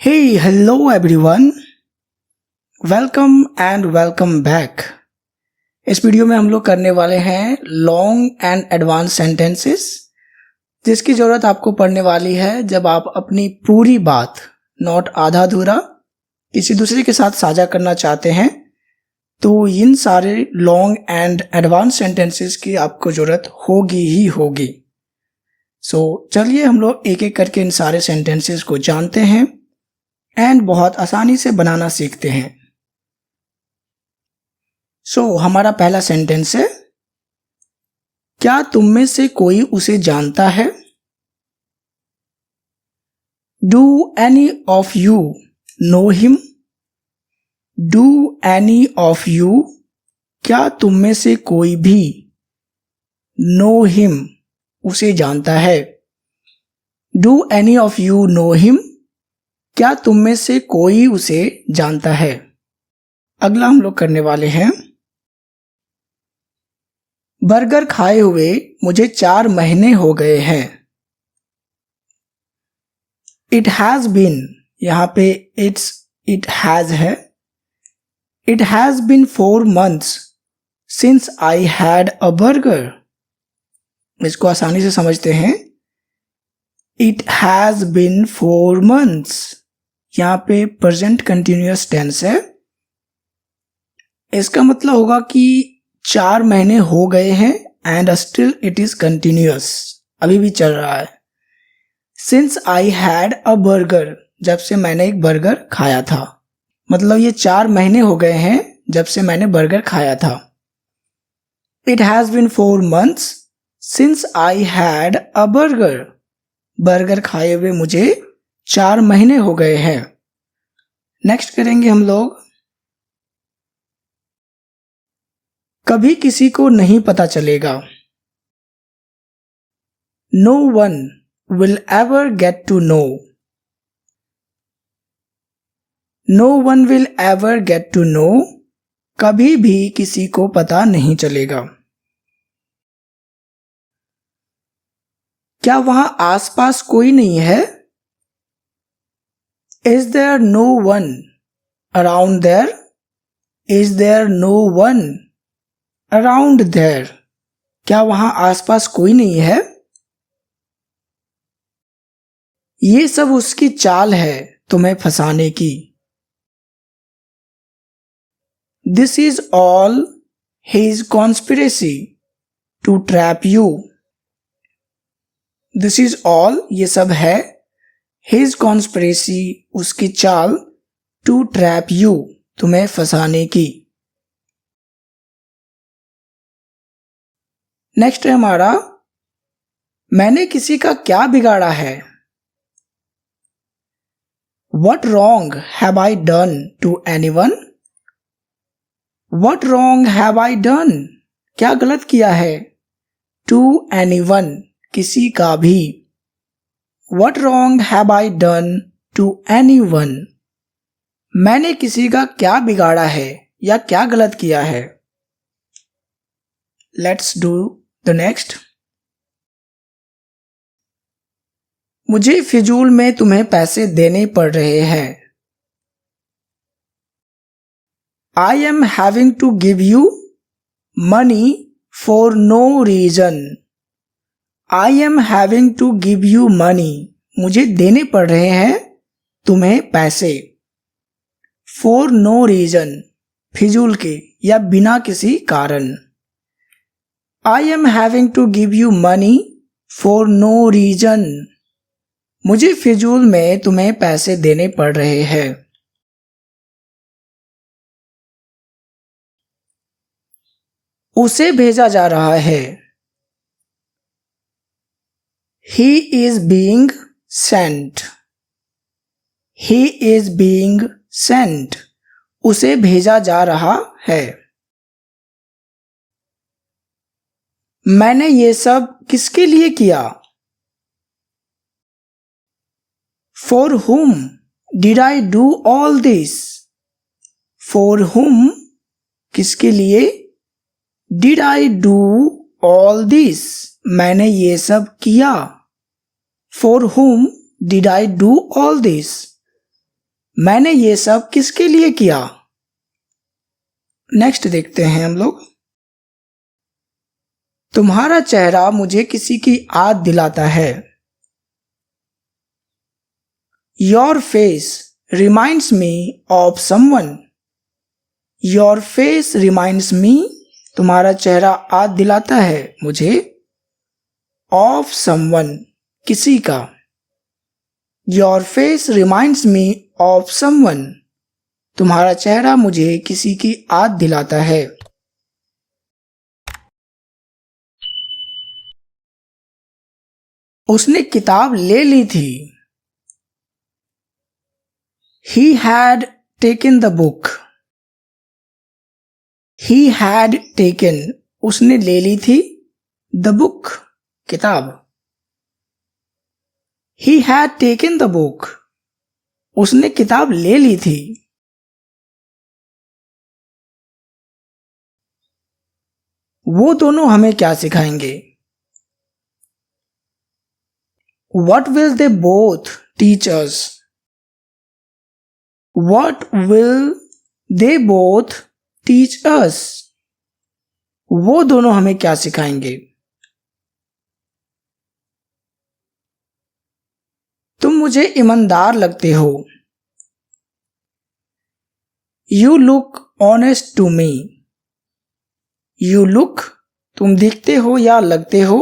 Hey, hello everyone. Welcome and welcome back. इस video में हम लोग करने वाले हैं लॉन्ग एंड एडवांस सेंटेंसेस, जिसकी ज़रूरत आपको पड़ने वाली है जब आप अपनी पूरी बात, नॉट आधा अधूरा, किसी दूसरे के साथ साझा करना चाहते हैं। तो इन सारे लॉन्ग एंड एडवांस सेंटेंसेस की आपको ज़रूरत होगी ही होगी। सो चलिए हम लोग एक एक करके इन सारे सेंटेंसेस को जानते हैं एंड बहुत आसानी से बनाना सीखते हैं। हमारा पहला सेंटेंस है, क्या तुम में से कोई उसे जानता है? Do any of you know him? Do any of you, क्या तुम में से कोई भी, नो हिम, उसे जानता है। Do any of you know him, क्या तुम में से कोई उसे जानता है। अगला हम लोग करने वाले हैं, बर्गर खाए हुए मुझे 4 महीने हो गए हैं। इट हैज बीन, यहां पे इट हैज है। It has been 4 months since I had a burger. इसको आसानी से समझते हैं। इट हैज बीन 4 months, यहां पे प्रेजेंट कंटिन्यूअस टेंस है। इसका मतलब होगा कि 4 महीने हो गए हैं and still it is continuous, अभी भी चल रहा है। Since I had a burger, जब से मैंने एक बर्गर खाया था, मतलब ये 4 महीने हो गए हैं जब से मैंने बर्गर खाया था। It has been 4 months since I had a burger. Burger खाए हुए मुझे 4 महीने हो गए हैं। नेक्स्ट करेंगे हम लोग, कभी किसी को नहीं पता चलेगा। No one will ever get to know. No one will ever get to know, कभी भी किसी को पता नहीं चलेगा। क्या वहां आसपास कोई नहीं है? Is there no one around there? Is there no one around there, क्या वहां आसपास कोई नहीं है? ये सब उसकी चाल है तुम्हें फंसाने की। This is all his conspiracy to trap you. This is all, ये सब है, हिज कॉन्स्पिरेसी, उसकी चाल, टू ट्रैप यू, तुम्हें फंसाने की। नेक्स्ट है हमारा, मैंने किसी का क्या बिगाड़ा है? What wrong have I done to anyone? What wrong have I done? क्या गलत किया है? To anyone, किसी का भी। What wrong have I done to anyone? मैंने किसी का क्या बिगाड़ा है या क्या गलत किया है। Let's do the next. मुझे फिजूल में तुम्हें पैसे देने पड़ रहे हैं। I am having to give you money for no reason. I am having to give you money. मुझे देने पड़ रहे हैं तुम्हें पैसे। For no reason, फिजूल के या बिना किसी कारण। I am having to give you money for no reason. मुझे फिजूल में तुम्हें पैसे देने पड़ रहे हैं। उसे भेजा जा रहा है। He is being sent. He is being sent. उसे भेजा जा रहा है। मैंने ये सब किसके लिए किया? For whom did I do all this? For whom, किसके लिए, did I do all this, मैंने ये सब किया। For whom did I do all this? मैंने ये सब किसके लिए किया? नेक्स्ट देखते हैं हम लोग। तुम्हारा चेहरा मुझे किसी की याद दिलाता है। Your face reminds me of someone. Your face reminds me, तुम्हारा चेहरा याद दिलाता है मुझे, ऑफ समवन, किसी का। Your face reminds me of someone, तुम्हारा चेहरा मुझे किसी की याद दिलाता है। उसने किताब ले ली थी। He had taken the book. He had taken, उसने ले ली थी, the book, किताब। He had taken the book, उसने किताब ले ली थी। वो दोनों हमें क्या सिखाएंगे? What will they both teach us? What will they both teach us? वो दोनों हमें क्या सिखाएंगे? तुम मुझे ईमानदार लगते हो। You look honest to me. You look, तुम दिखते हो या लगते हो,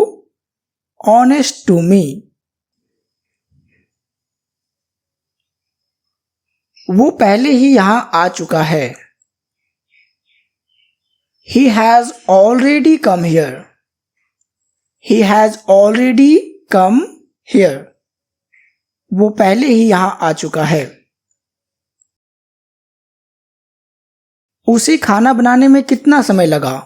honest to me, वो पहले ही यहां आ चुका है। He has already come here. He has already come here, वो पहले ही यहां आ चुका है। उसे खाना बनाने में कितना समय लगा?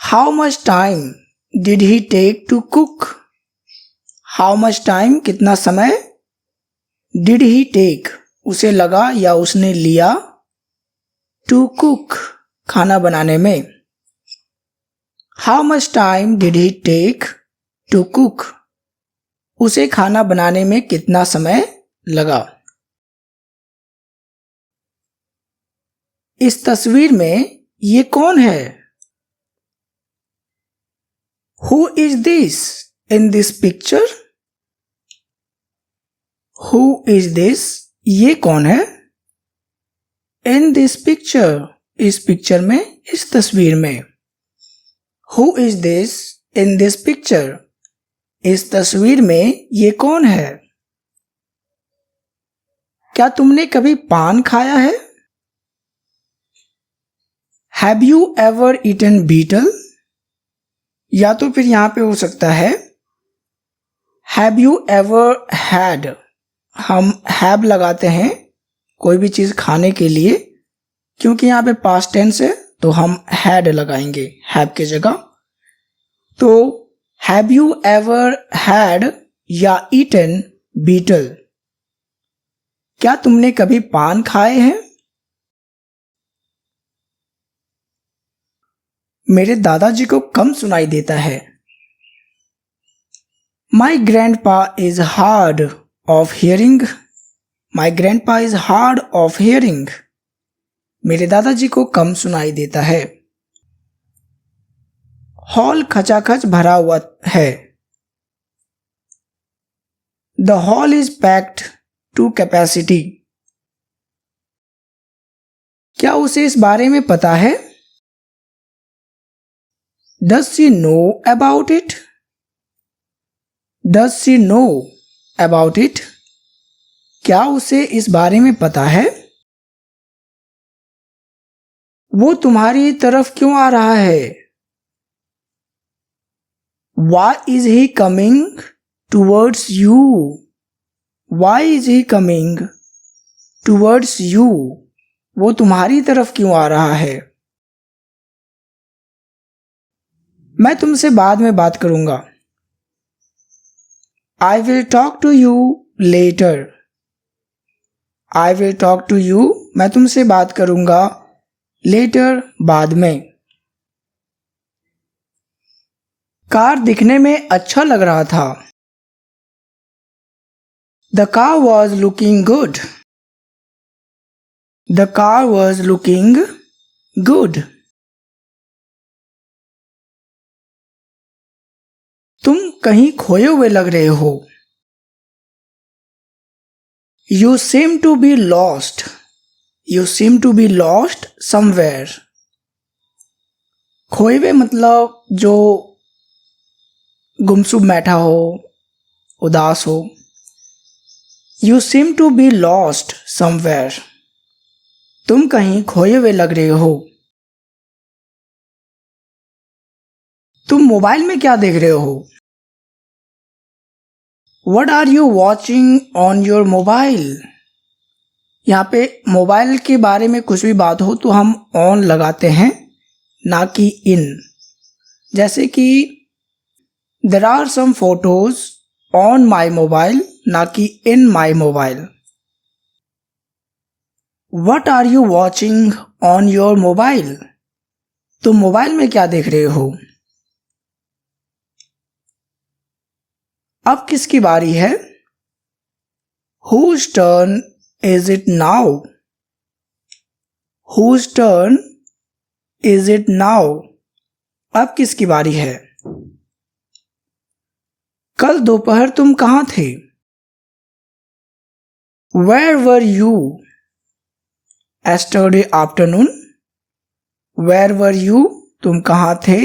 How much time did he take to cook? How much time, कितना समय, did he take, उसे लगा या उसने लिया, to cook, खाना बनाने में। How much time did he take to cook, उसे खाना बनाने में कितना समय लगा। इस तस्वीर में ये कौन है? Who is this in this picture? Who is this? ये कौन है? In this picture, इस पिक्चर में, इस तस्वीर में। Who is this in this picture? इस तस्वीर में ये कौन है? क्या तुमने कभी पान खाया है? Have you ever eaten beetle? या तो फिर यहां पे हो सकता है Have you ever had? हम have लगाते हैं कोई भी चीज खाने के लिए, क्योंकि यहां पे पास्ट टेंस है तो हम had लगाएंगे have के जगह। तो have you ever had या eaten beetle? क्या तुमने कभी पान खाए हैं? मेरे दादाजी को कम सुनाई देता है। My grandpa is hard of hearing. My grandpa is hard of hearing. मेरे दादाजी को कम सुनाई देता है। हॉल खचाखच भरा हुआ है। The hall is packed to capacity. क्या उसे इस बारे में पता है? Does she know about it? Does she know about it? क्या उसे इस बारे में पता है? वो तुम्हारी तरफ क्यों आ रहा है? Why is he coming towards you? Why is he coming towards you? वो तुम्हारी तरफ क्यों आ रहा है? मैं तुमसे बाद में बात करूंगा। I will talk to you later. I will talk to you, मैं तुमसे बात करूंगा, later, बाद में। कार दिखने में अच्छा लग रहा था। The car was looking good. The car was looking good. तुम कहीं खोए हुए लग रहे हो. You seem to be lost. You seem to be lost somewhere. खोए हुए मतलब जो गुमसुम बैठा हो, उदास हो. You seem to be lost somewhere. तुम कहीं खोए हुए लग रहे हो. तुम मोबाइल में क्या देख रहे हो? What are you watching on your mobile? यहाँ पे मोबाइल के बारे में कुछ भी बात हो तो हम ऑन लगाते हैं, ना कि इन. जैसे कि there are some photos on my mobile, ना कि in my mobile. What are you watching on your mobile? तुम मोबाइल में क्या देख रहे हो? अब किसकी बारी है? Whose turn is it now? Whose turn is it now? अब किसकी बारी है? कल दोपहर तुम कहाँ थे? Where were you yesterday afternoon? Where were you? तुम कहाँ थे?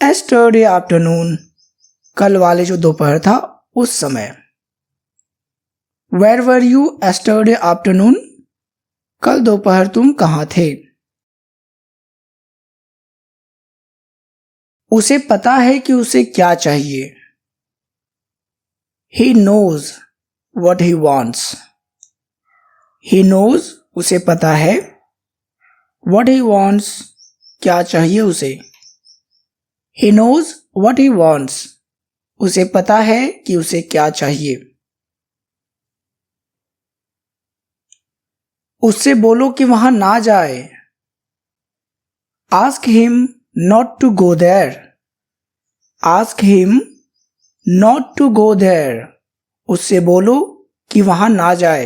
Yesterday afternoon. कल वाले जो दोपहर था उस समय. Where were you yesterday afternoon? कल दोपहर तुम कहाँ थे? उसे पता है कि उसे क्या चाहिए. He knows what he wants. He knows उसे पता है. What he wants क्या चाहिए उसे. He knows what he wants. उसे पता है कि उसे क्या चाहिए. उससे बोलो कि वहां ना जाए. Ask him not to go there. Ask him not to go there. उससे बोलो कि वहां ना जाए.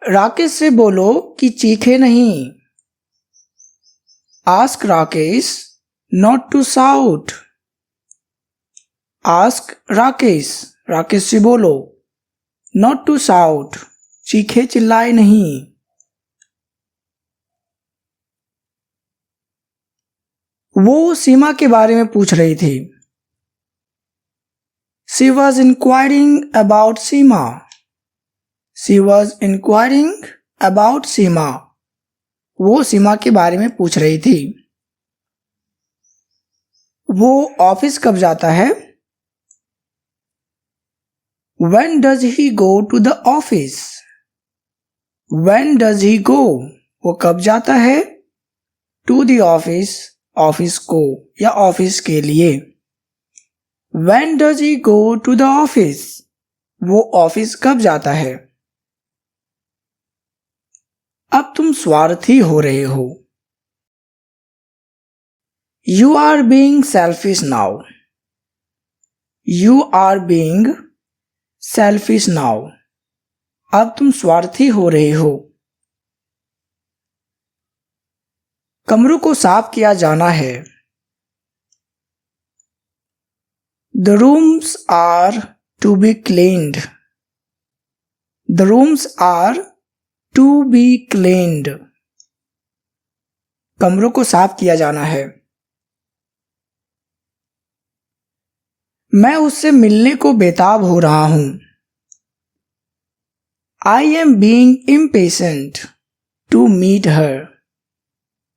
राकेश से बोलो कि चीखे नहीं. Ask Rakesh not to shout. Ask Rakesh. Rakesh से बोलो not to shout. चीखे चिल्लाए नहीं. वो सीमा के बारे में पूछ रही थी. She was inquiring about Seema. She was inquiring about Seema. वो सीमा के बारे में पूछ रही थी. वो ऑफिस कब जाता है? When does he go to the office? When does he go? वो कब जाता है? To the office. ऑफिस को या ऑफिस के लिए. When does he go to the office? वो ऑफिस कब जाता है? अब तुम स्वार्थी हो रहे हो. You are being selfish now. You are being selfish now. अब तुम स्वार्थी हो रहे हो. कमरों को साफ किया जाना है. The rooms are to be cleaned. The rooms are to be cleaned. कमरों को साफ किया जाना है. मैं उससे मिलने को बेताब हो रहा हूं. I am being impatient to meet her.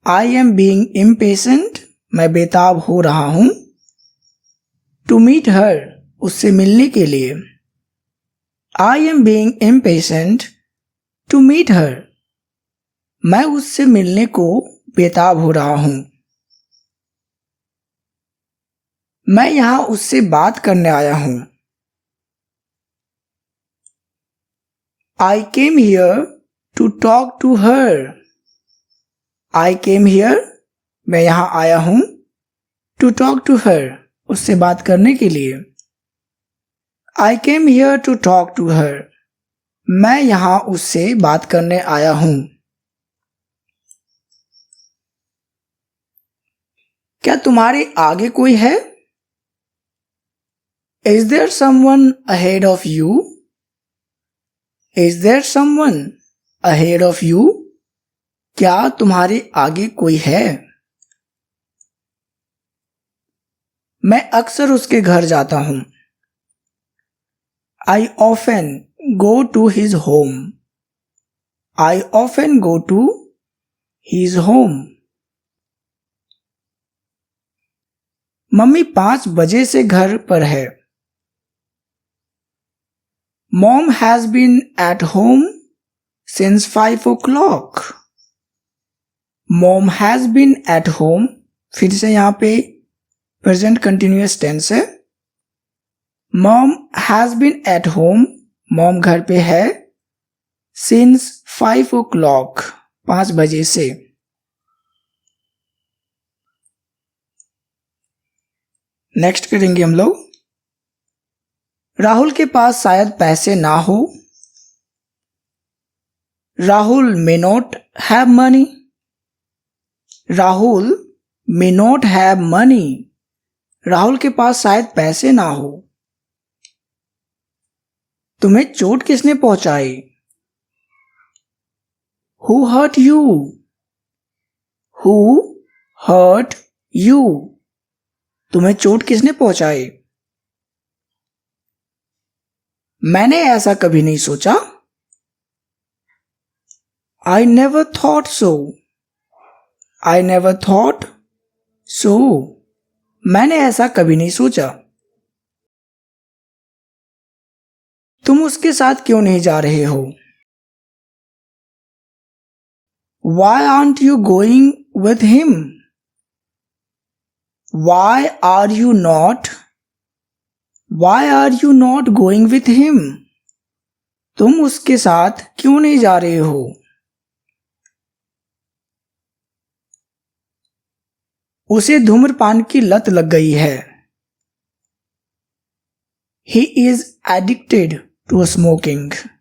I am being impatient. मैं बेताब हो रहा हूं. To meet her. उससे मिलने के लिए. I am being impatient to meet her. मैं उससे मिलने को बेताब हो रहा हूं. मैं यहां उससे बात करने आया हूं. I came here to talk to her. I came here. मैं यहां आया हूं. To talk to her. उससे बात करने के लिए. I came here to talk to her. मैं यहां उससे बात करने आया हूं. क्या तुम्हारे आगे कोई है? Is there someone ahead of you? Is there someone ahead of you? क्या तुम्हारे आगे कोई है? मैं अक्सर उसके घर जाता हूं. I often go to his home. I often go to his home. Mummy 5 बजे से घर पर है. Mom has been at home since 5 o'clock. Mom has been at home. फिर से यहां पे प्रेजेंट कंटिन्यूअस टेंस है. Mom has been at home. Mom घर पे है. Since 5 o'clock. 5 बजे से. नेक्स्ट करेंगे हम लोग. राहुल के पास शायद पैसे ना हो. Rahul may not have money. Rahul may not have money. Rahul के पास शायद पैसे ना हो. तुम्हें चोट किसने पहुंचाई? Who hurt you? Who hurt you? तुम्हें चोट किसने पहुंचाई? मैंने ऐसा कभी नहीं सोचा. I never thought so. I never thought so. मैंने ऐसा कभी नहीं सोचा. तुम उसके साथ क्यों नहीं जा रहे हो? Why aren't you going with him? Why are you not going with him? तुम उसके साथ क्यों नहीं जा रहे हो? उसे धूम्रपान की लत लग गई है. He is addicted to smoking.